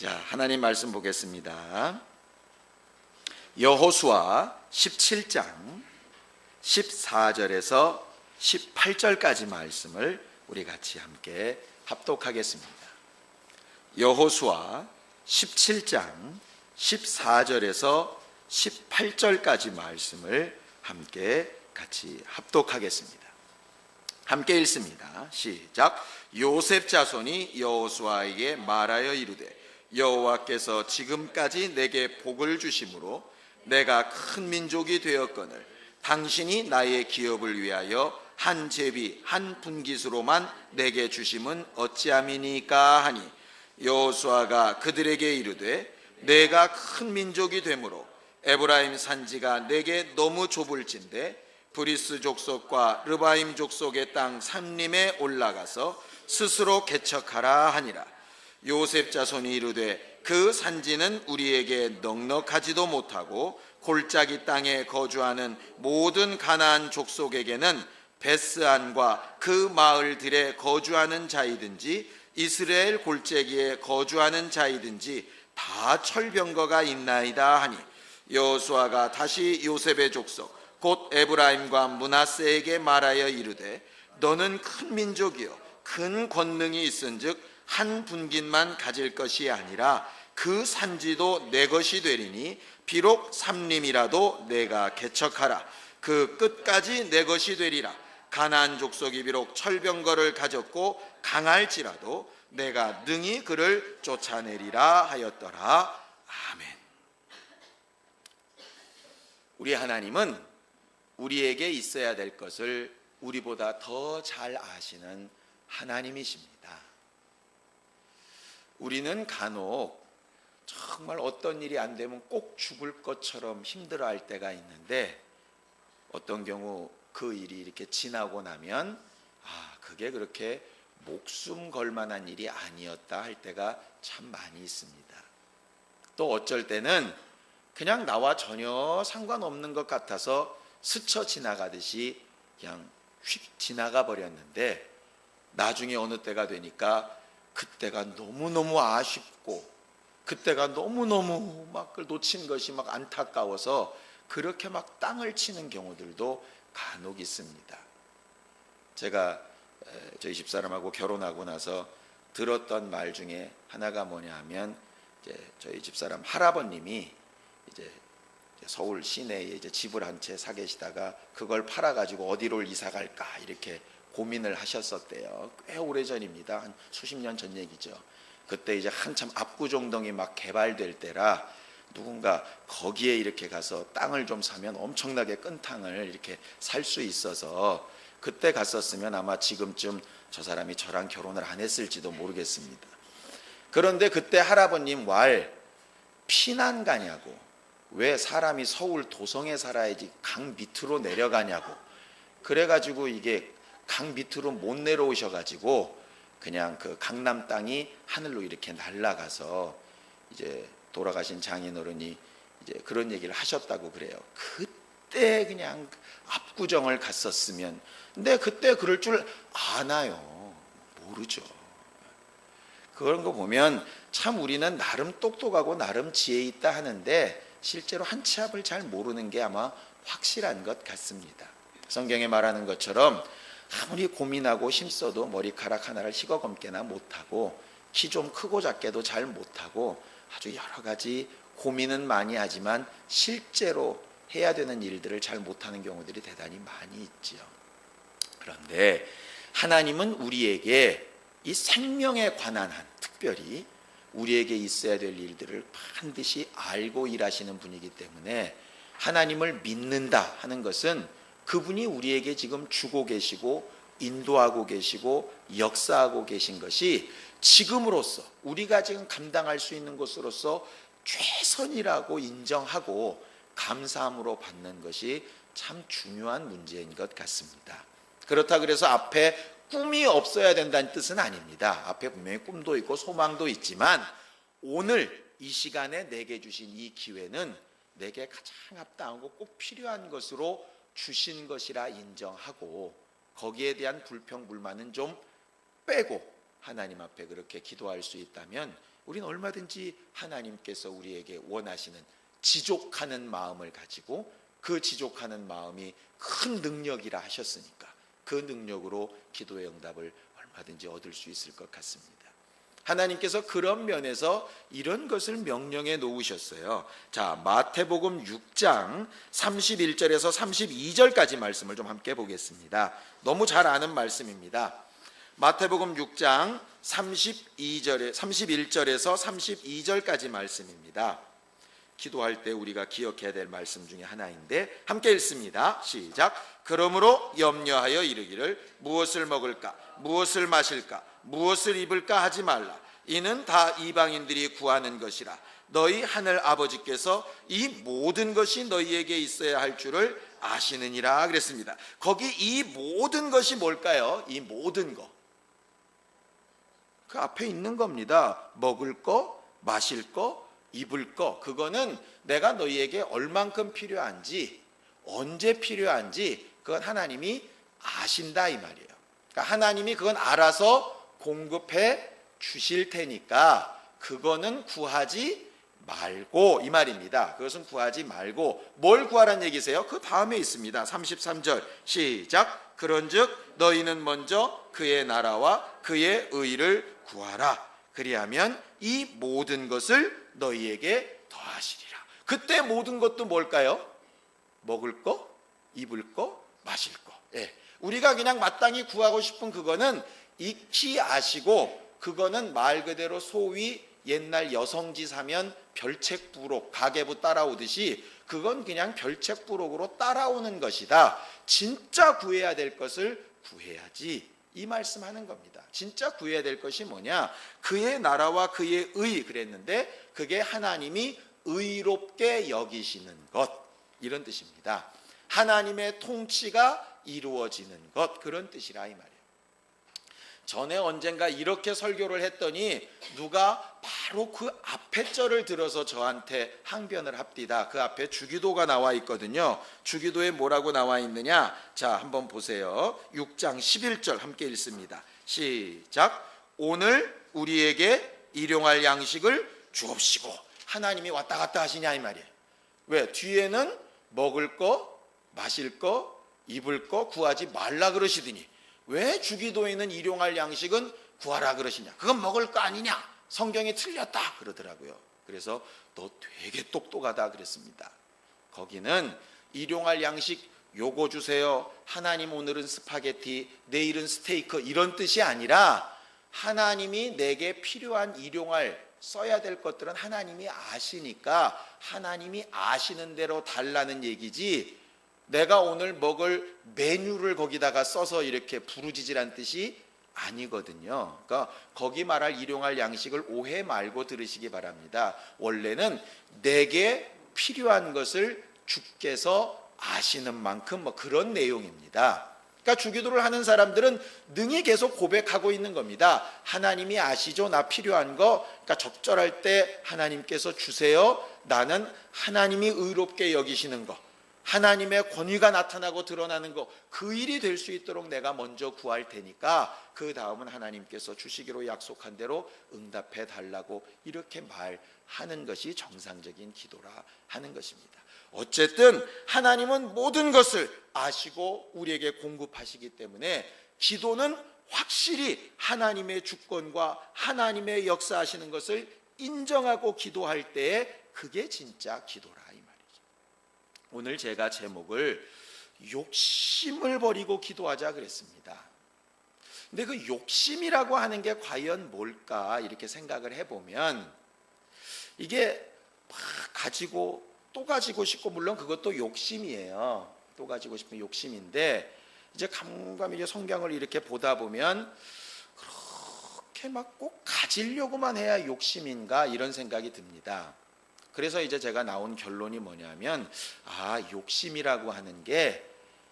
자, 하나님 말씀 보겠습니다. 여호수아 17장 14절에서 18절까지 말씀을 우리 같이 함께 합독하겠습니다. 여호수아 17장 14절에서 18절까지 말씀을 함께 같이 합독하겠습니다. 함께 읽습니다. 시작. 요셉 자손이 여호수아에게 말하여 이르되 여호와께서 지금까지 내게 복을 주심으로 내가 큰 민족이 되었거늘 당신이 나의 기업을 위하여 한 제비 한 분깃으로만 내게 주심은 어찌함이니까 하니 여호수아가 그들에게 이르되 내가 큰 민족이 되므로 에브라임 산지가 내게 너무 좁을진대 브리스 족속과 르바임 족속의 땅 산림에 올라가서 스스로 개척하라 하니라. 요셉 자손이 이르되 그 산지는 우리에게 넉넉하지도 못하고 골짜기 땅에 거주하는 모든 가나안 족속에게는 베스안과 그 마을들에 거주하는 자이든지 이스라엘 골짜기에 거주하는 자이든지 다 철병거가 있나이다 하니 여호수아가 다시 요셉의 족속 곧 에브라임과 므낫세에게 말하여 이르되 너는 큰 민족이요 큰 권능이 있은즉 한 분깃만 가질 것이 아니라 그 산지도 내 것이 되리니 비록 삼림이라도 내가 개척하라. 그 끝까지 내 것이 되리라. 가나안 족속이 비록 철병거를 가졌고 강할지라도 내가 능히 그를 쫓아내리라 하였더라. 아멘. 우리 하나님은 우리에게 있어야 될 것을 우리보다 더 잘 아시는 하나님이십니다. 우리는 간혹 정말 어떤 일이 안 되면 꼭 죽을 것처럼 힘들어할 때가 있는데 어떤 경우 그 일이 이렇게 지나고 나면 그게 그렇게 목숨 걸 만한 일이 아니었다 할 때가 참 많이 있습니다. 또 어쩔 때는 그냥 나와 전혀 상관없는 것 같아서 스쳐 지나가듯이 그냥 휙 지나가 버렸는데 나중에 어느 때가 되니까 그때가 너무너무 아쉽고 그때가 너무너무 막 그걸 놓친 것이 막 안타까워서 그렇게 막 땅을 치는 경우들도 간혹 있습니다. 제가 저희 집사람하고 결혼하고 나서 들었던 말 중에 하나가 뭐냐 하면 이제 저희 집사람 할아버님이 이제 서울 시내에 이제 집을 한 채 사 계시다가 그걸 팔아가지고 어디로 이사 갈까 이렇게 고민을 하셨었대요. 꽤 오래전입니다. 한 수십 년 전 얘기죠. 그때 이제 한참 압구정동이 막 개발될 때라 누군가 거기에 이렇게 가서 땅을 좀 사면 엄청나게 큰 땅을 이렇게 살 수 있어서 그때 갔었으면 아마 지금쯤 저 사람이 저랑 결혼을 안 했을지도 모르겠습니다. 그런데 그때 할아버님 왈 피난 가냐고, 왜 사람이 서울 도성에 살아야지 강 밑으로 내려가냐고, 그래가지고 이게 강 밑으로 못 내려오셔가지고 그냥 그 강남 땅이 하늘로 이렇게 날아가서 이제 돌아가신 장인어른이 이제 그런 얘기를 하셨다고 그래요. 그때 그냥 압구정을 갔었으면. 근데 그때 그럴 줄 아나요? 모르죠. 그런 거 보면 참 우리는 나름 똑똑하고 나름 지혜 있다 하는데 실제로 한 치 앞을 잘 모르는 게 아마 확실한 것 같습니다. 성경에 말하는 것처럼 아무리 고민하고 힘써도 머리카락 하나를 휘거검게나 못하고 키 좀 크고 작게도 잘 못하고 아주 여러 가지 고민은 많이 하지만 실제로 해야 되는 일들을 잘 못하는 경우들이 대단히 많이 있지요. 그런데 하나님은 우리에게 이 생명에 관한 한, 특별히 우리에게 있어야 될 일들을 반드시 알고 일하시는 분이기 때문에 하나님을 믿는다 하는 것은 그분이 우리에게 지금 주고 계시고 인도하고 계시고 역사하고 계신 것이 지금으로서 우리가 지금 감당할 수 있는 것으로서 최선이라고 인정하고 감사함으로 받는 것이 참 중요한 문제인 것 같습니다. 그렇다 그래서 앞에 꿈이 없어야 된다는 뜻은 아닙니다. 앞에 분명히 꿈도 있고 소망도 있지만 오늘 이 시간에 내게 주신 이 기회는 내게 가장 합당하고 꼭 필요한 것으로 주신 것이라 인정하고 거기에 대한 불평 불만은 좀 빼고 하나님 앞에 그렇게 기도할 수 있다면 우리는 얼마든지 하나님께서 우리에게 원하시는 지족하는 마음을 가지고 그 지족하는 마음이 큰 능력이라 하셨으니까 그 능력으로 기도의 응답을 얼마든지 얻을 수 있을 것 같습니다. 하나님께서 그런 면에서 이런 것을 명령해 놓으셨어요. 자, 마태복음 6장 31절에서 32절까지 말씀을 좀 함께 보겠습니다. 너무 잘 아는 말씀입니다. 마태복음 6장 31절에서 32절까지 말씀입니다. 기도할 때 우리가 기억해야 될 말씀 중에 하나인데 함께 읽습니다. 시작. 그러므로 염려하여 이르기를 무엇을 먹을까 무엇을 마실까 무엇을 입을까 하지 말라. 이는 다 이방인들이 구하는 것이라. 너희 하늘 아버지께서 이 모든 것이 너희에게 있어야 할 줄을 아시느니라 그랬습니다. 거기 이 모든 것이 뭘까요? 이 모든 것, 그 앞에 있는 겁니다. 먹을 거, 마실 거, 입을 거. 그거는 내가 너희에게 얼만큼 필요한지, 언제 필요한지 그건 하나님이 아신다 이 말이에요. 그러니까 하나님이 그건 알아서 공급해 주실 테니까 그거는 구하지 말고 이 말입니다. 그것은 구하지 말고 뭘 구하란 얘기세요? 그 다음에 있습니다. 33절 시작. 그런즉 너희는 먼저 그의 나라와 그의 의를 구하라. 그리하면 이 모든 것을 너희에게 더하시리라. 그때 모든 것도 뭘까요? 먹을 거, 입을 거, 마실 거. 예. 우리가 그냥 마땅히 구하고 싶은 그거는 익히 아시고 그거는 말 그대로 소위 옛날 여성지 사면 별책부록 가계부 따라오듯이 그건 그냥 별책부록으로 따라오는 것이다. 진짜 구해야 될 것을 구해야지 이 말씀하는 겁니다. 진짜 구해야 될 것이 뭐냐? 그의 나라와 그의 의 그랬는데 그게 하나님이 의롭게 여기시는 것 이런 뜻입니다. 하나님의 통치가 이루어지는 것 그런 뜻이라 이 말이에요. 전에 언젠가 이렇게 설교를 했더니 누가 바로 그 앞에 절을 들어서 저한테 항변을 합디다. 그 앞에 주기도가 나와 있거든요. 주기도에 뭐라고 나와 있느냐? 자, 한번 보세요. 6장 11절 함께 읽습니다. 시작. 오늘 우리에게 일용할 양식을 주옵시고. 하나님이 왔다 갔다 하시냐 이 말이에요. 왜? 뒤에는 먹을 거, 마실 거, 입을 거 구하지 말라 그러시더니 왜 주기도에는 일용할 양식은 구하라 그러시냐? 그건 먹을 거 아니냐? 성경이 틀렸다 그러더라고요. 그래서 너 되게 똑똑하다 그랬습니다. 거기는 일용할 양식 요거 주세요. 하나님 오늘은 스파게티, 내일은 스테이크 이런 뜻이 아니라 하나님이 내게 필요한 일용할 써야 될 것들은 하나님이 아시니까 하나님이 아시는 대로 달라는 얘기지 내가 오늘 먹을 메뉴를 거기다가 써서 이렇게 부르짖으란 뜻이 아니거든요. 그러니까 거기 말할 일용할 양식을 오해 말고 들으시기 바랍니다. 원래는 내게 필요한 것을 주께서 아시는 만큼 뭐 그런 내용입니다. 그러니까 주기도를 하는 사람들은 능히 계속 고백하고 있는 겁니다. 하나님이 아시죠? 나 필요한 거. 그러니까 적절할 때 하나님께서 주세요. 나는 하나님이 의롭게 여기시는 거. 하나님의 권위가 나타나고 드러나는 것, 그 일이 될 수 있도록 내가 먼저 구할 테니까 그 다음은 하나님께서 주시기로 약속한 대로 응답해 달라고 이렇게 말하는 것이 정상적인 기도라 하는 것입니다. 어쨌든 하나님은 모든 것을 아시고 우리에게 공급하시기 때문에 기도는 확실히 하나님의 주권과 하나님의 역사하시는 것을 인정하고 기도할 때에 그게 진짜 기도라 이 말이죠. 오늘 제가 제목을 욕심을 버리고 기도하자 그랬습니다. 근데 그 욕심이라고 하는 게 과연 뭘까 이렇게 생각을 해보면 이게 막 가지고 또 가지고 싶고 물론 그것도 욕심이에요. 또 가지고 싶은 욕심인데 이제 깜깜이 이제 성경을 이렇게 보다 보면 그렇게 막 꼭 가지려고만 해야 욕심인가 이런 생각이 듭니다. 그래서 이제 제가 나온 결론이 뭐냐면 욕심이라고 하는 게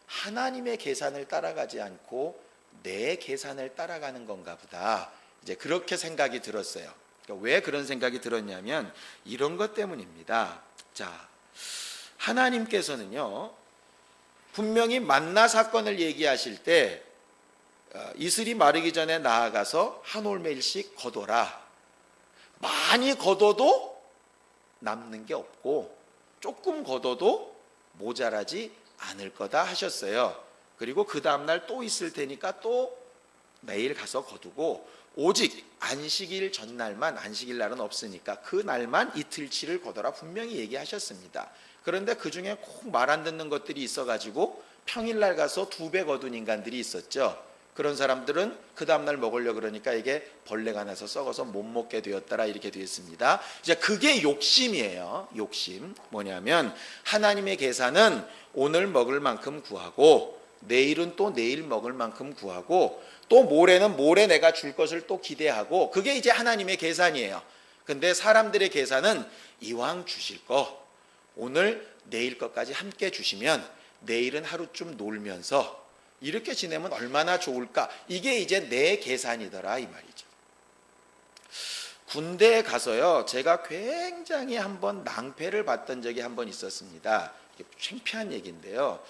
하나님의 계산을 따라가지 않고 내 계산을 따라가는 건가 보다. 이제 그렇게 생각이 들었어요. 그러니까 왜 그런 생각이 들었냐면 이런 것 때문입니다. 자, 하나님께서는요 분명히 만나 사건을 얘기하실 때 이슬이 마르기 전에 나아가서 한 올 매일씩 거둬라. 많이 걷어도 남는 게 없고 조금 걷어도 모자라지 않을 거다 하셨어요. 그리고 그 다음날 또 있을 테니까 또 내일 가서 거두고 오직 안식일 전날만, 안식일 날은 없으니까 그 날만 이틀치를 거둬라 분명히 얘기하셨습니다. 그런데 그 중에 꼭 말 안 듣는 것들이 있어가지고 평일날 가서 2배 거둔 인간들이 있었죠. 그런 사람들은 그 다음날 먹으려고 그러니까 이게 벌레가 나서 썩어서 못 먹게 되었더라 이렇게 되어 있습니다. 이제 그게 욕심이에요. 욕심 뭐냐면 하나님의 계산은 오늘 먹을 만큼 구하고 내일은 또 내일 먹을 만큼 구하고 또 모레는 모레 내가 줄 것을 또 기대하고 그게 이제 하나님의 계산이에요. 근데 사람들의 계산은 이왕 주실 거 오늘 내일 것까지 함께 주시면 내일은 하루쯤 놀면서 이렇게 지내면 얼마나 좋을까? 이게 이제 내 계산이더라 이 말이죠. 군대에 가서요 제가 굉장히 한번 낭패를 봤던 적이 한번 있었습니다. 이게 창피한 얘기인데요.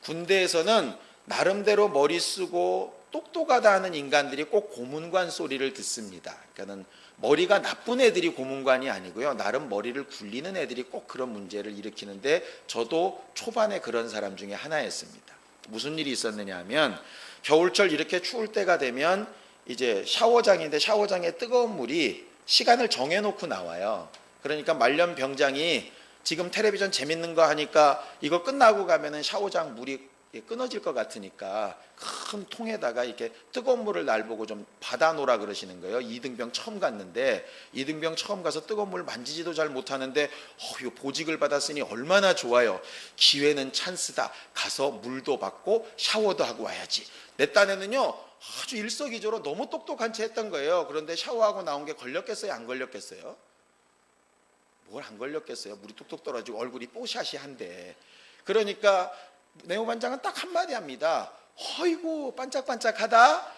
군대에서는 나름대로 머리 쓰고 똑똑하다 하는 인간들이 꼭 고문관 소리를 듣습니다. 그러니까는 머리가 나쁜 애들이 고문관이 아니고요. 나름 머리를 굴리는 애들이 꼭 그런 문제를 일으키는데 저도 초반에 그런 사람 중에 하나였습니다. 무슨 일이 있었느냐 하면 겨울철 이렇게 추울 때가 되면 이제 샤워장인데 샤워장에 뜨거운 물이 시간을 정해놓고 나와요. 그러니까 말년 병장이 지금 텔레비전 재밌는 거 하니까 이거 끝나고 가면은 샤워장 물이 끊어질 것 같으니까 큰 통에다가 이렇게 뜨거운 물을 날 보고 좀 받아놓으라 그러시는 거예요. 이등병 처음 갔는데 이등병 처음 가서 뜨거운 물 만지지도 잘 못하는데 이거 보직을 받았으니 얼마나 좋아요. 기회는 찬스다. 가서 물도 받고 샤워도 하고 와야지. 내 딴에는요 아주 일석이조로 너무 똑똑한 채 했던 거예요. 그런데 샤워하고 나온 게 걸렸겠어요? 안 걸렸겠어요? 뭘 안 걸렸겠어요? 물이 뚝뚝 떨어지고 얼굴이 뽀샤시한데. 그러니까 내무반장은 딱 한마디 합니다. 어이구 반짝반짝하다.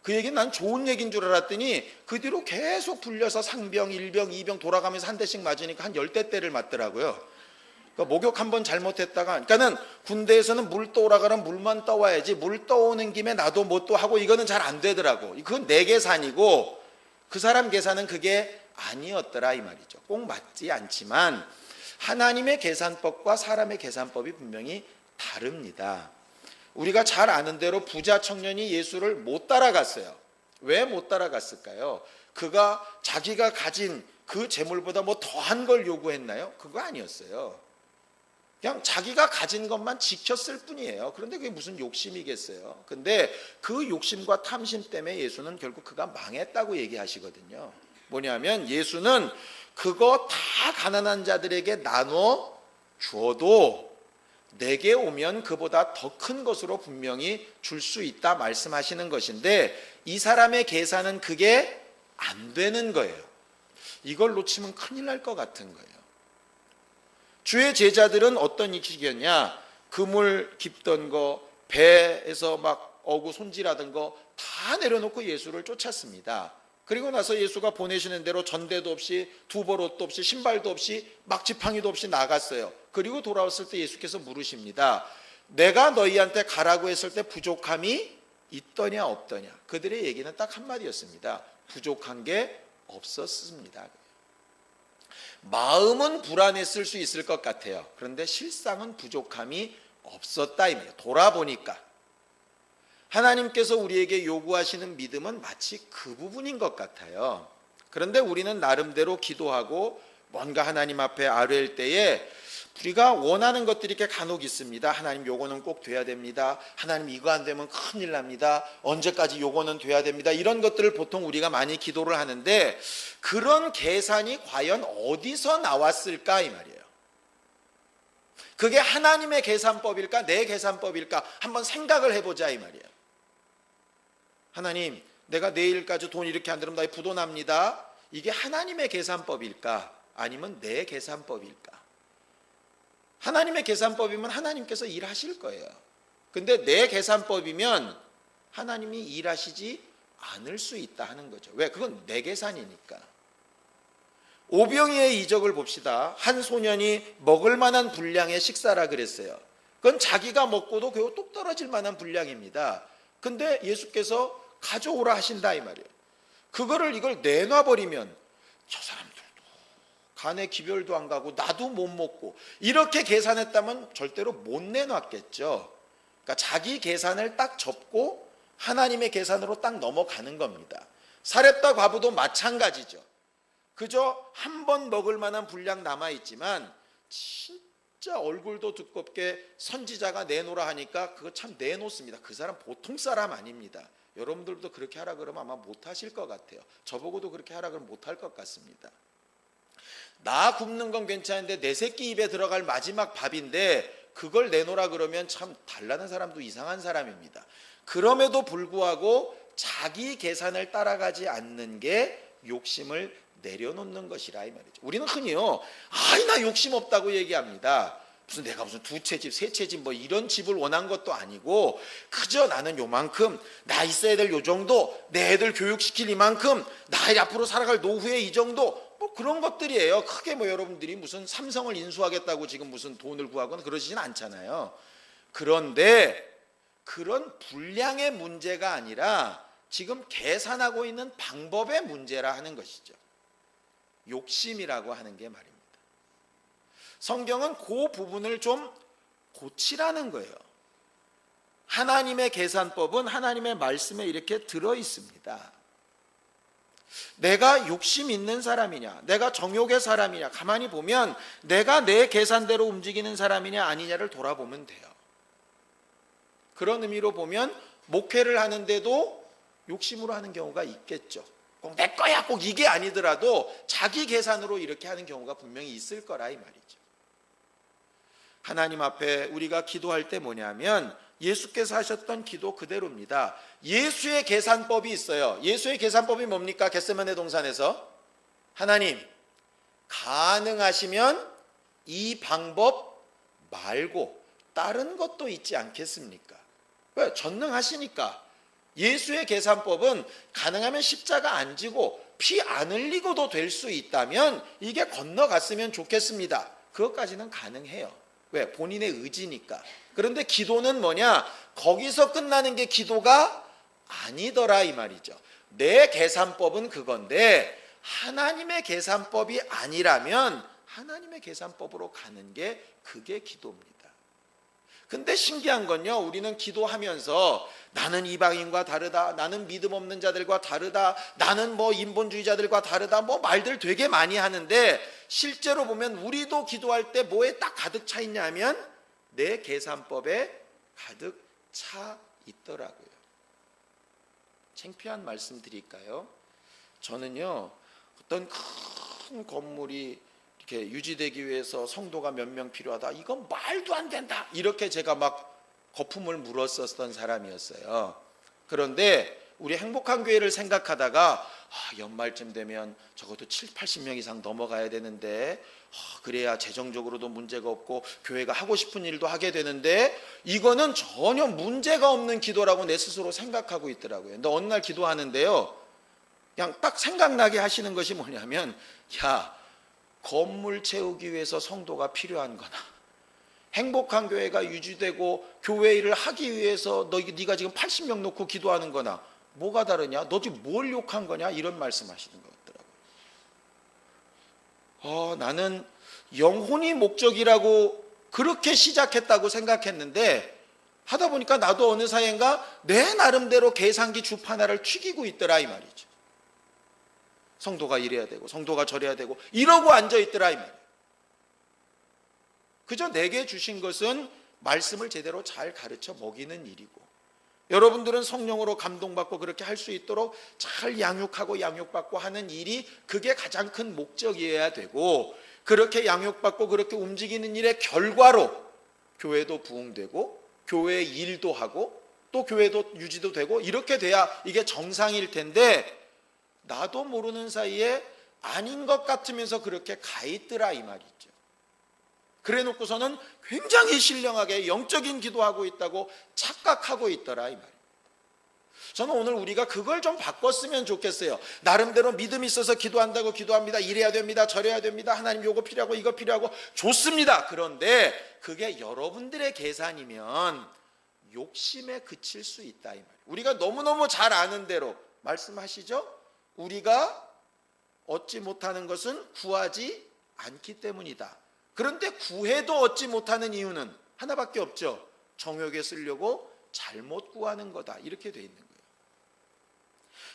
그 얘기는 난 좋은 얘기인 줄 알았더니 그 뒤로 계속 불려서 상병, 1병, 2병 돌아가면서 한 대씩 맞으니까 한 10대를 맞더라고요. 그러니까 목욕 한번 잘못했다가 그러니까는 군대에서는 물 떠오라가면 물만 떠와야지 물 떠오는 김에 나도 뭐 또 하고 이거는 잘 안 되더라고. 그건 내 계산이고 그 사람 계산은 그게 아니었더라 이 말이죠. 꼭 맞지 않지만 하나님의 계산법과 사람의 계산법이 분명히 다릅니다. 우리가 잘 아는 대로 부자 청년이 예수를 못 따라갔어요. 왜 못 따라갔을까요? 그가 자기가 가진 그 재물보다 뭐 더한 걸 요구했나요? 그거 아니었어요. 그냥 자기가 가진 것만 지켰을 뿐이에요. 그런데 그게 무슨 욕심이겠어요? 근데 그 욕심과 탐심 때문에 예수는 결국 그가 망했다고 얘기하시거든요. 뭐냐면 예수는 그거 다 가난한 자들에게 나눠 주어도 내게 오면 그보다 더 큰 것으로 분명히 줄 수 있다 말씀하시는 것인데 이 사람의 계산은 그게 안 되는 거예요. 이걸 놓치면 큰일 날 것 같은 거예요. 주의 제자들은 어떤 인식이었냐? 그물 깊던 거, 배에서 막 어구 손질하던 거 다 내려놓고 예수를 쫓았습니다. 그리고 나서 예수가 보내시는 대로 전대도 없이 두벌옷도 없이 신발도 없이 막지팡이도 없이 나갔어요. 그리고 돌아왔을 때 예수께서 물으십니다. 내가 너희한테 가라고 했을 때 부족함이 있더냐 없더냐? 그들의 얘기는 딱 한마디였습니다. 부족한 게 없었습니다. 마음은 불안했을 수 있을 것 같아요. 그런데 실상은 부족함이 없었다 이 말이에요. 돌아보니까 하나님께서 우리에게 요구하시는 믿음은 마치 그 부분인 것 같아요. 그런데 우리는 나름대로 기도하고 뭔가 하나님 앞에 아뢰일 때에 우리가 원하는 것들이 이렇게 간혹 있습니다. 하나님 요거는 꼭 돼야 됩니다. 하나님 이거 안 되면 큰일 납니다. 언제까지 요거는 돼야 됩니다. 이런 것들을 보통 우리가 많이 기도를 하는데 그런 계산이 과연 어디서 나왔을까 이 말이에요. 그게 하나님의 계산법일까 내 계산법일까 한번 생각을 해보자 이 말이에요. 하나님 내가 내일까지 돈 이렇게 안 들으면 나 부도 납니다. 이게 하나님의 계산법일까 아니면 내 계산법일까? 하나님의 계산법이면 하나님께서 일하실 거예요. 근데 내 계산법이면 하나님이 일하시지 않을 수 있다 하는 거죠. 왜? 그건 내 계산이니까. 오병이의 이적을 봅시다. 한 소년이 먹을 만한 분량의 식사라 그랬어요. 그건 자기가 먹고도 겨우 똑 떨어질 만한 분량입니다. 근데 예수께서 가져오라 하신다 이 말이에요. 이걸 내놔버리면 저 사람들도 간에 기별도 안 가고 나도 못 먹고 이렇게 계산했다면 절대로 못 내놨겠죠. 그러니까 자기 계산을 딱 접고 하나님의 계산으로 딱 넘어가는 겁니다. 사렙다 과부도 마찬가지죠. 그저 한 번 먹을 만한 분량 남아있지만 진짜 얼굴도 두껍게 선지자가 내놓으라 하니까 그거 참 내놓습니다. 그 사람 보통 사람 아닙니다. 여러분들도 그렇게 하라 그러면 아마 못하실 것 같아요. 저보고도 그렇게 하라 그러면 못할 것 같습니다. 나 굶는 건 괜찮은데 내 새끼 입에 들어갈 마지막 밥인데 그걸 내놓으라 그러면 참 달라는 사람도 이상한 사람입니다. 그럼에도 불구하고 자기 계산을 따라가지 않는 게 욕심을 내려놓는 것이라 이 말이죠. 우리는 흔히요, 나 욕심 없다고 얘기합니다. 내가 무슨 두 채 집, 세 채 집 뭐 이런 집을 원한 것도 아니고 그저 나는 요만큼, 나 있어야 될 요 정도, 내 애들 교육시킬 이만큼, 나 앞으로 살아갈 노후에 이 정도, 뭐 그런 것들이에요. 크게 뭐 여러분들이 무슨 삼성을 인수하겠다고 지금 무슨 돈을 구하거나 그러시진 않잖아요. 그런데 그런 분량의 문제가 아니라 지금 계산하고 있는 방법의 문제라 하는 것이죠. 욕심이라고 하는 게 말입니다. 성경은 그 부분을 좀 고치라는 거예요. 하나님의 계산법은 하나님의 말씀에 이렇게 들어 있습니다. 내가 욕심 있는 사람이냐, 내가 정욕의 사람이냐, 가만히 보면 내가 내 계산대로 움직이는 사람이냐 아니냐를 돌아보면 돼요. 그런 의미로 보면 목회를 하는데도 욕심으로 하는 경우가 있겠죠. 꼭 내 거야, 꼭 이게 아니더라도 자기 계산으로 이렇게 하는 경우가 분명히 있을 거라 이 말이죠. 하나님 앞에 우리가 기도할 때 뭐냐면 예수께서 하셨던 기도 그대로입니다. 예수의 계산법이 있어요. 예수의 계산법이 뭡니까? 겟세마네 동산에서 하나님, 가능하시면 이 방법 말고 다른 것도 있지 않겠습니까? 왜? 전능하시니까. 예수의 계산법은 가능하면 십자가 안 지고 피 안 흘리고도 될 수 있다면 이게 건너갔으면 좋겠습니다. 그것까지는 가능해요. 왜? 본인의 의지니까. 그런데 기도는 뭐냐? 거기서 끝나는 게 기도가 아니더라 이 말이죠. 내 계산법은 그건데 하나님의 계산법이 아니라면 하나님의 계산법으로 가는 게 그게 기도입니다. 근데 신기한 건요, 우리는 기도하면서 나는 이방인과 다르다, 나는 믿음 없는 자들과 다르다, 나는 뭐 인본주의자들과 다르다, 뭐 말들 되게 많이 하는데 실제로 보면 우리도 기도할 때 뭐에 딱 가득 차 있냐면 내 계산법에 가득 차 있더라고요. 창피한 말씀 드릴까요? 저는요, 어떤 큰 건물이 이렇게 유지되기 위해서 성도가 몇 명 필요하다, 이건 말도 안 된다, 이렇게 제가 막 거품을 물었었던 사람이었어요. 그런데 우리 행복한 교회를 생각하다가 연말쯤 되면 적어도 80명 이상 넘어가야 되는데 그래야 재정적으로도 문제가 없고 교회가 하고 싶은 일도 하게 되는데 이거는 전혀 문제가 없는 기도라고 내 스스로 생각하고 있더라고요. 근데 어느 날 기도하는데요, 그냥 딱 생각나게 하시는 것이 뭐냐면, 야, 건물 채우기 위해서 성도가 필요한 거나 행복한 교회가 유지되고 교회 일을 하기 위해서 네가 지금 80명 놓고 기도하는 거나 뭐가 다르냐? 너 지금 뭘 욕한 거냐? 이런 말씀하시는 것 같더라고요. 나는 영혼이 목적이라고 그렇게 시작했다고 생각했는데 하다 보니까 나도 어느 사이인가 내 나름대로 계산기 줍 하나를 튀기고 있더라 이 말이죠. 성도가 이래야 되고 성도가 저래야 되고 이러고 앉아있더라 이 말이에요. 그저 내게 주신 것은 말씀을 제대로 잘 가르쳐 먹이는 일이고 여러분들은 성령으로 감동받고 그렇게 할 수 있도록 잘 양육하고 양육받고 하는 일이 그게 가장 큰 목적이어야 되고 그렇게 양육받고 그렇게 움직이는 일의 결과로 교회도 부흥되고 교회의 일도 하고 또 교회도 유지도 되고 이렇게 돼야 이게 정상일 텐데 나도 모르는 사이에 아닌 것 같으면서 그렇게 가 있더라 이 말이죠. 그래 놓고서는 굉장히 신령하게 영적인 기도하고 있다고 착각하고 있더라 이 말이에요. 저는 오늘 우리가 그걸 좀 바꿨으면 좋겠어요. 나름대로 믿음이 있어서 기도한다고 기도합니다. 이래야 됩니다. 저래야 됩니다. 하나님 요거 필요하고 이거 필요하고 좋습니다. 그런데 그게 여러분들의 계산이면 욕심에 그칠 수 있다 이 말이에요. 우리가 너무너무 잘 아는 대로 말씀하시죠. 우리가 얻지 못하는 것은 구하지 않기 때문이다. 그런데 구해도 얻지 못하는 이유는 하나밖에 없죠. 정욕에 쓰려고 잘못 구하는 거다. 이렇게 돼 있는 거예요.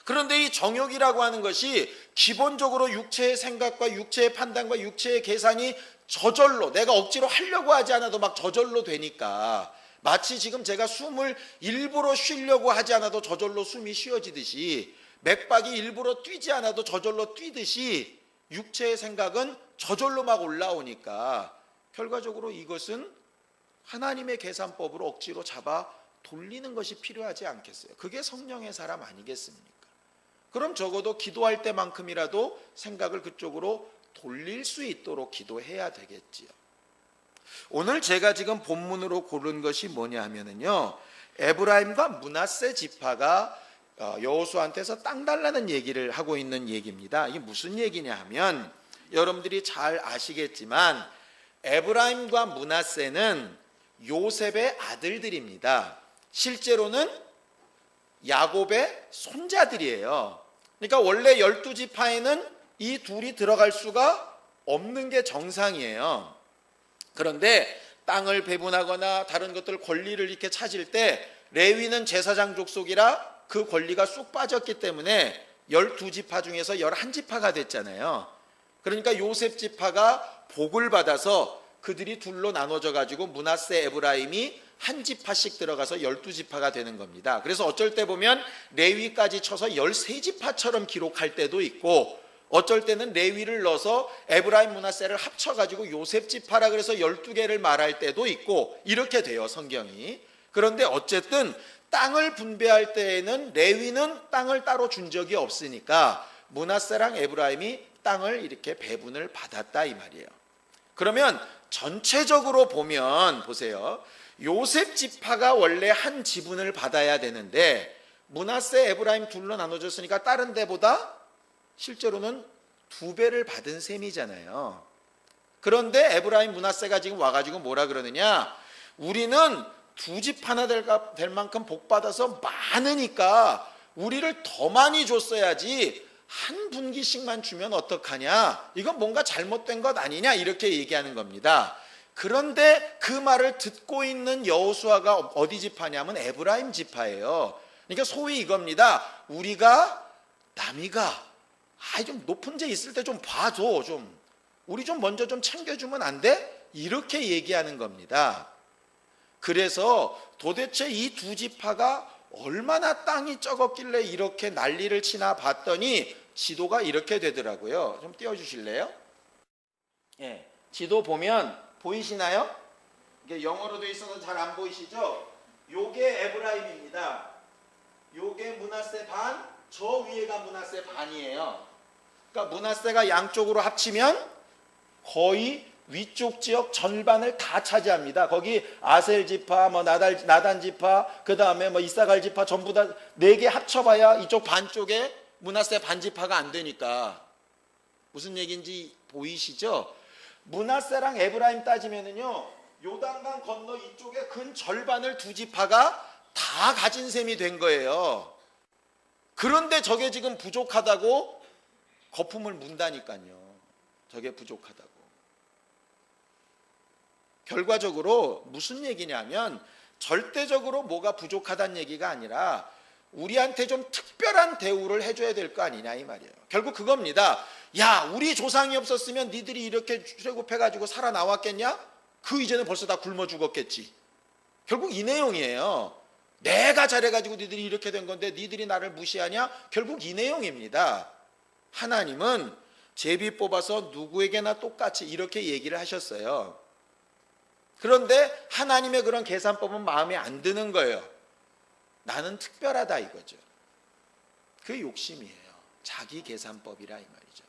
그런데 이 정욕이라고 하는 것이 기본적으로 육체의 생각과 육체의 판단과 육체의 계산이 저절로, 내가 억지로 하려고 하지 않아도 막 저절로 되니까, 마치 지금 제가 숨을 일부러 쉬려고 하지 않아도 저절로 숨이 쉬어지듯이, 맥박이 일부러 뛰지 않아도 저절로 뛰듯이 육체의 생각은 저절로 막 올라오니까 결과적으로 이것은 하나님의 계산법으로 억지로 잡아 돌리는 것이 필요하지 않겠어요? 그게 성령의 사람 아니겠습니까? 그럼 적어도 기도할 때만큼이라도 생각을 그쪽으로 돌릴 수 있도록 기도해야 되겠지요. 오늘 제가 지금 본문으로 고른 것이 뭐냐 하면은요, 에브라임과 므낫세 지파가 여호수아한테서 땅 달라는 얘기를 하고 있는 얘기입니다. 이게 무슨 얘기냐 하면, 여러분들이 잘 아시겠지만 에브라임과 므낫세는 요셉의 아들들입니다. 실제로는 야곱의 손자들이에요. 그러니까 원래 12지파에는 이 둘이 들어갈 수가 없는 게 정상이에요. 그런데 땅을 배분하거나 다른 것들 권리를 이렇게 찾을 때 레위는 제사장 족속이라 그 권리가 쑥 빠졌기 때문에 12지파 중에서 11지파가 됐잖아요. 그러니까 요셉 지파가 복을 받아서 그들이 둘로 나눠져 가지고 므낫세, 에브라임이 한 지파씩 들어가서 12지파가 되는 겁니다. 그래서 어쩔 때 보면 레위까지 쳐서 13지파처럼 기록할 때도 있고, 어쩔 때는 레위를 넣어서 에브라임, 므낫세를 합쳐가지고 요셉 지파라 그래서 12개를 말할 때도 있고, 이렇게 돼요, 성경이. 그런데 어쨌든 땅을 분배할 때에는 레위는 땅을 따로 준 적이 없으니까 므낫세랑 에브라임이 땅을 이렇게 배분을 받았다 이 말이에요. 그러면 전체적으로 보면 보세요. 요셉 지파가 원래 한 지분을 받아야 되는데 므낫세, 에브라임 둘로 나눠졌으니까 다른 데보다 실제로는 2배를 받은 셈이잖아요. 그런데 에브라임, 므낫세가 지금 와가지고 뭐라 그러느냐, 우리는 2지파나 될 만큼 복 받아서 많으니까 우리를 더 많이 줬어야지 한 분기씩만 주면 어떡하냐, 이건 뭔가 잘못된 것 아니냐, 이렇게 얘기하는 겁니다. 그런데 그 말을 듣고 있는 여호수아가 어디 지파냐면 에브라임 지파예요. 그러니까 소위 이겁니다. 우리가 남이가 좀 높은 데 있을 때 좀 봐줘, 좀 우리 좀 먼저 좀 챙겨주면 안 돼? 이렇게 얘기하는 겁니다. 그래서 도대체 이 2지파가 얼마나 땅이 적었길래 이렇게 난리를 치나 봤더니 지도가 이렇게 되더라고요. 좀 띄워주실래요? 예, 지도 보면 보이시나요? 이게 영어로 되어 있어서 잘 안 보이시죠? 요게 에브라임입니다. 요게 므낫세 반, 저 위에가 므낫세 반이에요. 그러니까 므낫세가 양쪽으로 합치면 거의 위쪽 지역 절반을 다 차지합니다. 거기 아셀 지파, 나단 지파, 그 다음에 이사갈 지파 전부 다 4개 합쳐봐야 이쪽 반쪽에 므낫세 반 지파가 안 되니까. 무슨 얘기인지 보이시죠? 므낫세랑 에브라임 따지면은요, 요단강 건너 이쪽에 근 절반을 2지파가 다 가진 셈이 된 거예요. 그런데 저게 지금 부족하다고 거품을 문다니까요. 저게 부족하다고. 결과적으로 무슨 얘기냐면 절대적으로 뭐가 부족하다는 얘기가 아니라 우리한테 좀 특별한 대우를 해줘야 될 거 아니냐 이 말이에요. 결국 그겁니다. 야, 우리 조상이 없었으면 니들이 이렇게 출애굽해가지고 살아나왔겠냐? 그 이제는 벌써 다 굶어 죽었겠지. 결국 이 내용이에요. 내가 잘해가지고 니들이 이렇게 된 건데 니들이 나를 무시하냐? 결국 이 내용입니다. 하나님은 제비 뽑아서 누구에게나 똑같이 이렇게 얘기를 하셨어요. 그런데 하나님의 그런 계산법은 마음에 안 드는 거예요. 나는 특별하다 이거죠. 그게 욕심이에요. 자기 계산법이라 이 말이죠.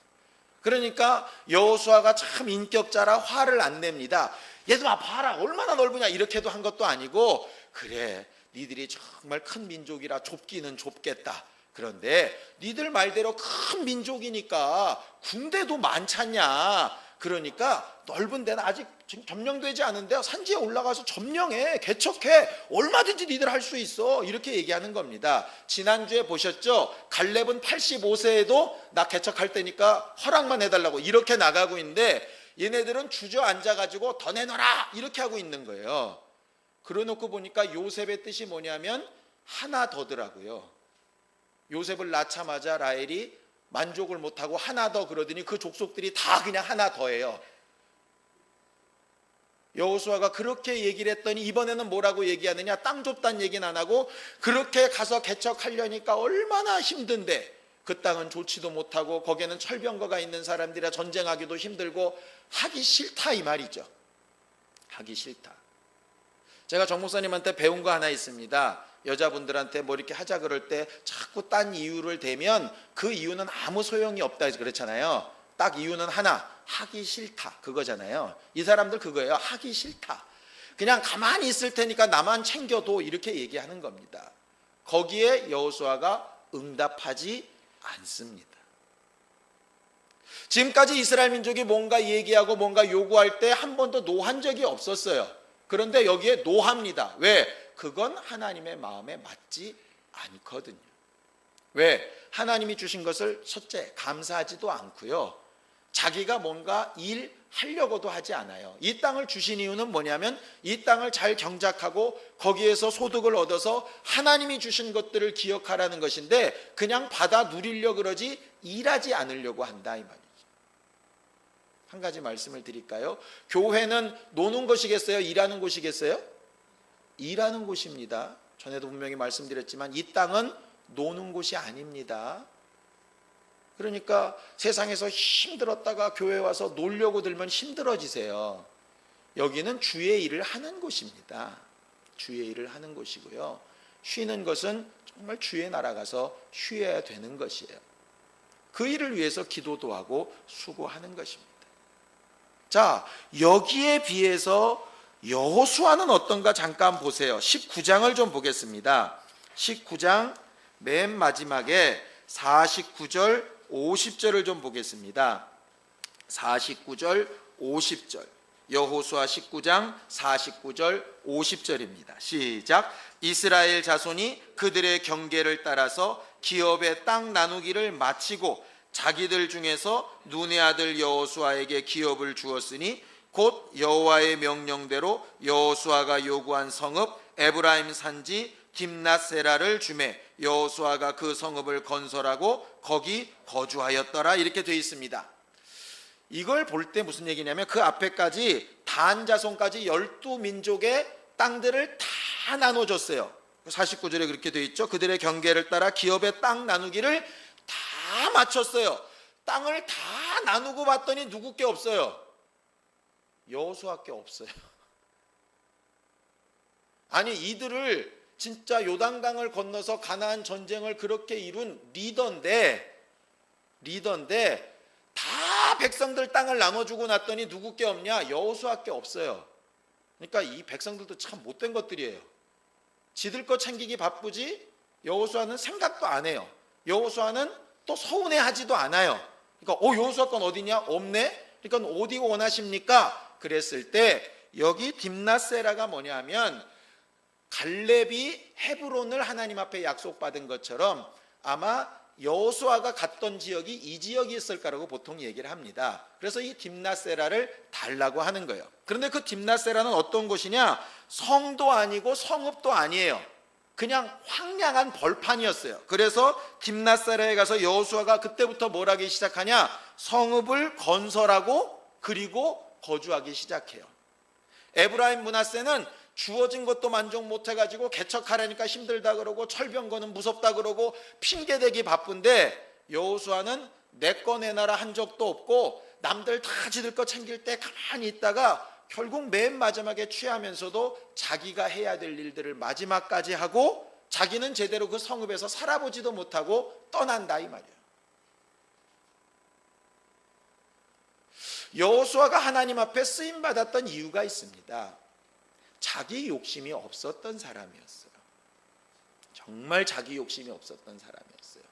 그러니까 여호수아가 참 인격자라 화를 안 냅니다. 얘들아 봐라 얼마나 넓으냐 이렇게도 한 것도 아니고, 그래 니들이 정말 큰 민족이라 좁기는 좁겠다. 그런데 니들 말대로 큰 민족이니까 군대도 많잖냐. 그러니까 넓은 데는 아직 점령되지 않은데 산지에 올라가서 점령해, 개척해, 얼마든지 니들 할 수 있어, 이렇게 얘기하는 겁니다. 지난주에 보셨죠? 갈렙은 85세에도 나 개척할 테니까 허락만 해달라고 이렇게 나가고 있는데, 얘네들은 주저앉아가지고 더 내놔라 이렇게 하고 있는 거예요. 그러놓고 보니까 요셉의 뜻이 뭐냐면 하나 더더라고요. 요셉을 낳자마자 라헬이 만족을 못하고 하나 더 그러더니 그 족속들이 다 그냥 하나 더예요. 여호수아가 그렇게 얘기를 했더니 이번에는 뭐라고 얘기하느냐, 땅 좁다는 얘기는 안 하고 그렇게 가서 개척하려니까 얼마나 힘든데 그 땅은 좋지도 못하고 거기에는 철병거가 있는 사람들이라 전쟁하기도 힘들고 하기 싫다 이 말이죠. 하기 싫다. 제가 정 목사님한테 배운 거 하나 있습니다. 여자분들한테 뭐 이렇게 하자 그럴 때 자꾸 딴 이유를 대면 그 이유는 아무 소용이 없다 그렇잖아요. 딱 이유는 하나, 하기 싫다 그거잖아요. 이 사람들 그거예요. 하기 싫다. 그냥 가만히 있을 테니까 나만 챙겨도 이렇게 얘기하는 겁니다. 거기에 여호수아가 응답하지 않습니다. 지금까지 이스라엘 민족이 뭔가 얘기하고 뭔가 요구할 때 한 번도 노한 적이 없었어요. 그런데 여기에 노합니다. 왜? 그건 하나님의 마음에 맞지 않거든요. 왜? 하나님이 주신 것을 첫째 감사하지도 않고요, 자기가 뭔가 일하려고도 하지 않아요. 이 땅을 주신 이유는 뭐냐면 이 땅을 잘 경작하고 거기에서 소득을 얻어서 하나님이 주신 것들을 기억하라는 것인데 그냥 받아 누리려고 그러지 일하지 않으려고 한다 이 말이죠. 한 가지 말씀을 드릴까요? 교회는 노는 곳이겠어요? 일하는 곳이겠어요? 일하는 곳입니다. 전에도 분명히 말씀드렸지만 이 땅은 노는 곳이 아닙니다. 그러니까 세상에서 힘들었다가 교회 와서 놀려고 들면 힘들어지세요. 여기는 주의 일을 하는 곳입니다. 주의 일을 하는 곳이고요, 쉬는 것은 정말 주의 나라 가서 쉬어야 되는 것이에요. 그 일을 위해서 기도도 하고 수고하는 것입니다. 자, 여기에 비해서 여호수아는 어떤가 잠깐 보세요. 19장을 좀 보겠습니다. 19장 맨 마지막에 49절 50절을 좀 보겠습니다. 49절 50절, 여호수아 19장 49절 50절입니다. 시작. 이스라엘 자손이 그들의 경계를 따라서 기업의 땅 나누기를 마치고 자기들 중에서 눈의 아들 여호수아에게 기업을 주었으니 곧 여호와의 명령대로 여호수아가 요구한 성읍 에브라임 산지 딥낫세라를 주매 여호수아가 그 성읍을 건설하고 거기 거주하였더라, 이렇게 되어 있습니다. 이걸 볼 때 무슨 얘기냐면 그 앞에까지 단 자손까지 12민족의 땅들을 다 나눠줬어요. 49절에 그렇게 되어 있죠. 그들의 경계를 따라 기업의 땅 나누기를 다 마쳤어요. 땅을 다 나누고 봤더니 누구께 없어요? 여호수아께 없어요. 아니 이들을 진짜 요단강을 건너서 가나안 전쟁을 그렇게 이룬 리더인데 다 백성들 땅을 나눠주고 났더니 누구께 없냐? 여호수아께 없어요. 그러니까 이 백성들도 참 못된 것들이에요. 지들 거 챙기기 바쁘지 여호수아는 생각도 안 해요. 여호수아는 또 서운해하지도 않아요. 그러니까 여호수아 건 어디냐? 없네. 그러니까 어디 원하십니까? 그랬을 때 여기 딥낫세라가 뭐냐면 갈렙이 헤브론을 하나님 앞에 약속받은 것처럼 아마 여호수아가 갔던 지역이 이 지역이었을 거라고 보통 얘기를 합니다. 그래서 이 딥낫세라를 달라고 하는 거예요. 그런데 그 딥낫세라는 어떤 곳이냐? 성도 아니고 성읍도 아니에요. 그냥 황량한 벌판이었어요. 그래서 딥낫세라에 가서 여호수아가 그때부터 뭘 하기 시작하냐? 성읍을 건설하고 그리고 거주하기 시작해요. 에브라임 므낫세는 주어진 것도 만족 못해가지고 개척하려니까 힘들다 그러고 철병거는 무섭다 그러고 핑계대기 바쁜데 여호수아는 내 거 내놔라 한 적도 없고 남들 다 지들 거 챙길 때 가만히 있다가 결국 맨 마지막에 취하면서도 자기가 해야 될 일들을 마지막까지 하고 자기는 제대로 그 성읍에서 살아보지도 못하고 떠난다 이 말이에요. 여호수아가 하나님 앞에 쓰임받았던 이유가 있습니다. 자기 욕심이 없었던 사람이었어요. 정말 자기 욕심이 없었던 사람이었어요.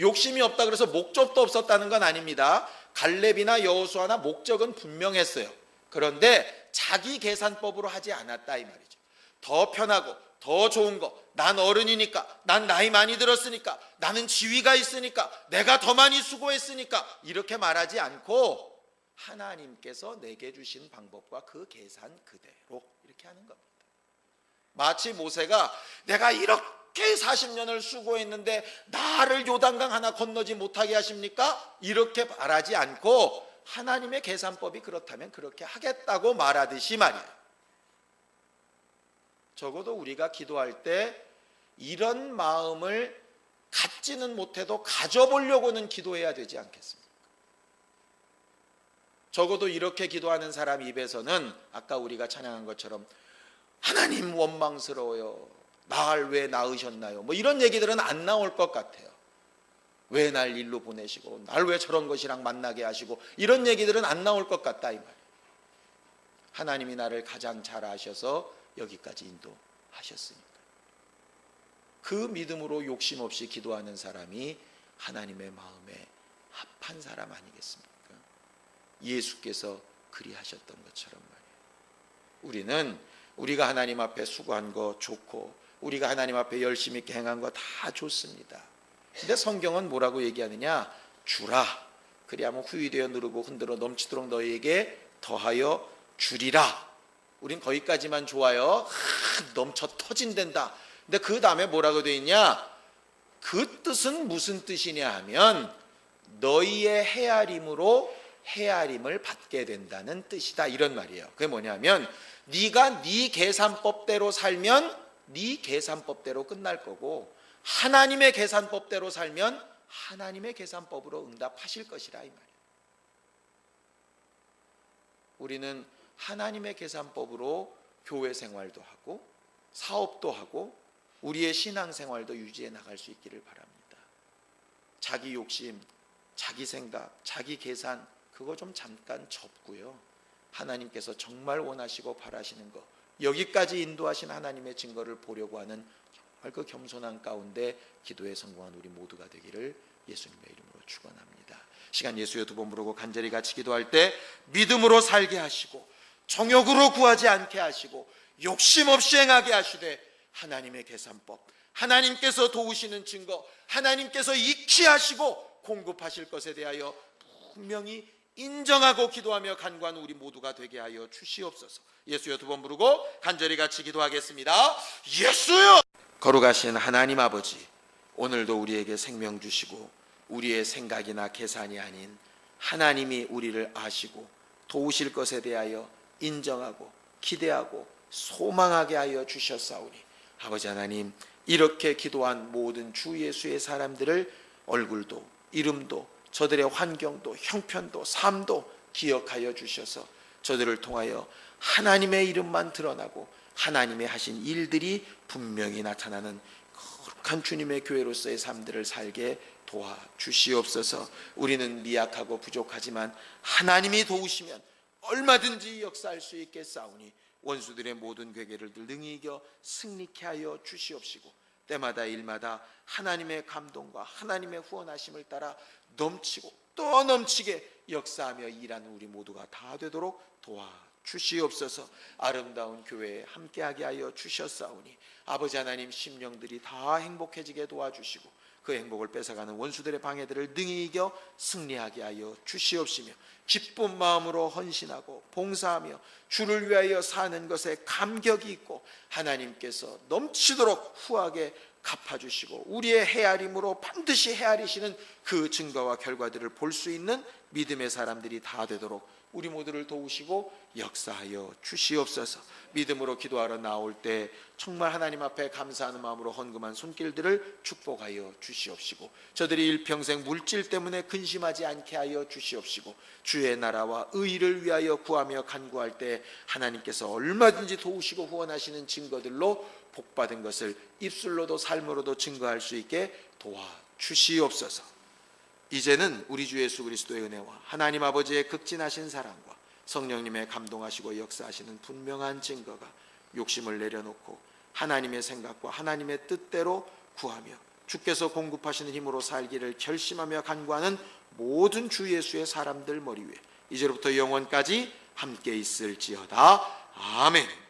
욕심이 없다 그래서 목적도 없었다는 건 아닙니다. 갈렙이나 여호수아나 목적은 분명했어요. 그런데 자기 계산법으로 하지 않았다 이 말이죠. 더 편하고 더 좋은 거, 난 어른이니까, 난 나이 많이 들었으니까, 나는 지위가 있으니까, 내가 더 많이 수고했으니까 이렇게 말하지 않고 하나님께서 내게 주신 방법과 그 계산 그대로 이렇게 하는 겁니다. 마치 모세가 내가 이렇게 40년을 수고했는데 나를 요단강 하나 건너지 못하게 하십니까? 이렇게 말하지 않고 하나님의 계산법이 그렇다면 그렇게 하겠다고 말하듯이 말이에요. 적어도 우리가 기도할 때 이런 마음을 갖지는 못해도 가져보려고는 기도해야 되지 않겠습니까? 적어도 이렇게 기도하는 사람 입에서는 아까 우리가 찬양한 것처럼 하나님 원망스러워요, 날 왜 낳으셨나요? 뭐 이런 얘기들은 안 나올 것 같아요. 왜 날 일로 보내시고 날 왜 저런 것이랑 만나게 하시고 이런 얘기들은 안 나올 것 같다 이 말이에요. 하나님이 나를 가장 잘 아셔서 여기까지 인도하셨으니까. 그 믿음으로 욕심 없이 기도하는 사람이 하나님의 마음에 합한 사람 아니겠습니까? 예수께서 그리하셨던 것처럼 말이에요. 우리는 우리가 하나님 앞에 수고한 거 좋고 우리가 하나님 앞에 열심히 행한 거 다 좋습니다. 근데 성경은 뭐라고 얘기하느냐? 주라, 그리하면 후히되어 누르고 흔들어 넘치도록 너희에게 더하여 주리라. 우린 거기까지만 좋아요. 넘쳐 터진댄다. 근데 그 다음에 뭐라고 되어 있냐? 그 뜻은 무슨 뜻이냐 하면 너희의 헤아림으로 헤아림을 받게 된다는 뜻이다 이런 말이에요. 그게 뭐냐면 네가 네 계산법대로 살면 네 계산법대로 끝날 거고 하나님의 계산법대로 살면 하나님의 계산법으로 응답하실 것이라 이 말이에요. 우리는 하나님의 계산법으로 교회 생활도 하고 사업도 하고 우리의 신앙생활도 유지해 나갈 수 있기를 바랍니다. 자기 욕심, 자기 생각, 자기 계산 그거 좀 잠깐 접고요. 하나님께서 정말 원하시고 바라시는 것, 여기까지 인도하신 하나님의 증거를 보려고 하는 정말 그 겸손한 가운데 기도에 성공한 우리 모두가 되기를 예수님의 이름으로 축원합니다. 시간 예수여 두 번 부르고 간절히 같이 기도할 때 믿음으로 살게 하시고 정욕으로 구하지 않게 하시고 욕심 없이 행하게 하시되 하나님의 계산법, 하나님께서 도우시는 증거, 하나님께서 익히 하시고 공급하실 것에 대하여 분명히 인정하고 기도하며 간구한 우리 모두가 되게 하여 주시옵소서. 예수여 두 번 부르고 간절히 같이 기도하겠습니다. 예수여! 거룩하신 하나님 아버지, 오늘도 우리에게 생명 주시고 우리의 생각이나 계산이 아닌 하나님이 우리를 아시고 도우실 것에 대하여 인정하고 기대하고 소망하게 하여 주셨사오니 아버지 하나님, 이렇게 기도한 모든 주 예수의 사람들을 얼굴도 이름도 저들의 환경도 형편도 삶도 기억하여 주셔서 저들을 통하여 하나님의 이름만 드러나고 하나님의 하신 일들이 분명히 나타나는 거룩한 주님의 교회로서의 삶들을 살게 도와주시옵소서. 우리는 미약하고 부족하지만 하나님이 도우시면 얼마든지 역사할 수 있겠사오니 원수들의 모든 괴계를 능히 이겨 승리케 하여 주시옵시고 때마다 일마다 하나님의 감동과 하나님의 후원하심을 따라 넘치고 또 넘치게 역사하며 일하는 우리 모두가 다 되도록 도와주시옵소서. 아름다운 교회에 함께하게 하여 주셨사오니 아버지 하나님, 심령들이 다 행복해지게 도와주시고 그 행복을 뺏어가는 원수들의 방해들을 능히 이겨 승리하게 하여 주시옵시며 기쁜 마음으로 헌신하고 봉사하며 주를 위하여 사는 것에 감격이 있고 하나님께서 넘치도록 후하게 갚아주시고 우리의 헤아림으로 반드시 헤아리시는 그 증거와 결과들을 볼 수 있는 믿음의 사람들이 다 되도록 우리 모두를 도우시고 역사하여 주시옵소서. 믿음으로 기도하러 나올 때 정말 하나님 앞에 감사하는 마음으로 헌금한 손길들을 축복하여 주시옵시고 저들이 일평생 물질 때문에 근심하지 않게 하여 주시옵시고 주의 나라와 의를 위하여 구하며 간구할 때 하나님께서 얼마든지 도우시고 후원하시는 증거들로 복받은 것을 입술로도 삶으로도 증거할 수 있게 도와주시옵소서. 이제는 우리 주 예수 그리스도의 은혜와 하나님 아버지의 극진하신 사랑과 성령님의 감동하시고 역사하시는 분명한 증거가 욕심을 내려놓고 하나님의 생각과 하나님의 뜻대로 구하며 주께서 공급하시는 힘으로 살기를 결심하며 간구하는 모든 주 예수의 사람들 머리 위에 이제로부터 영원까지 함께 있을지어다. 아멘.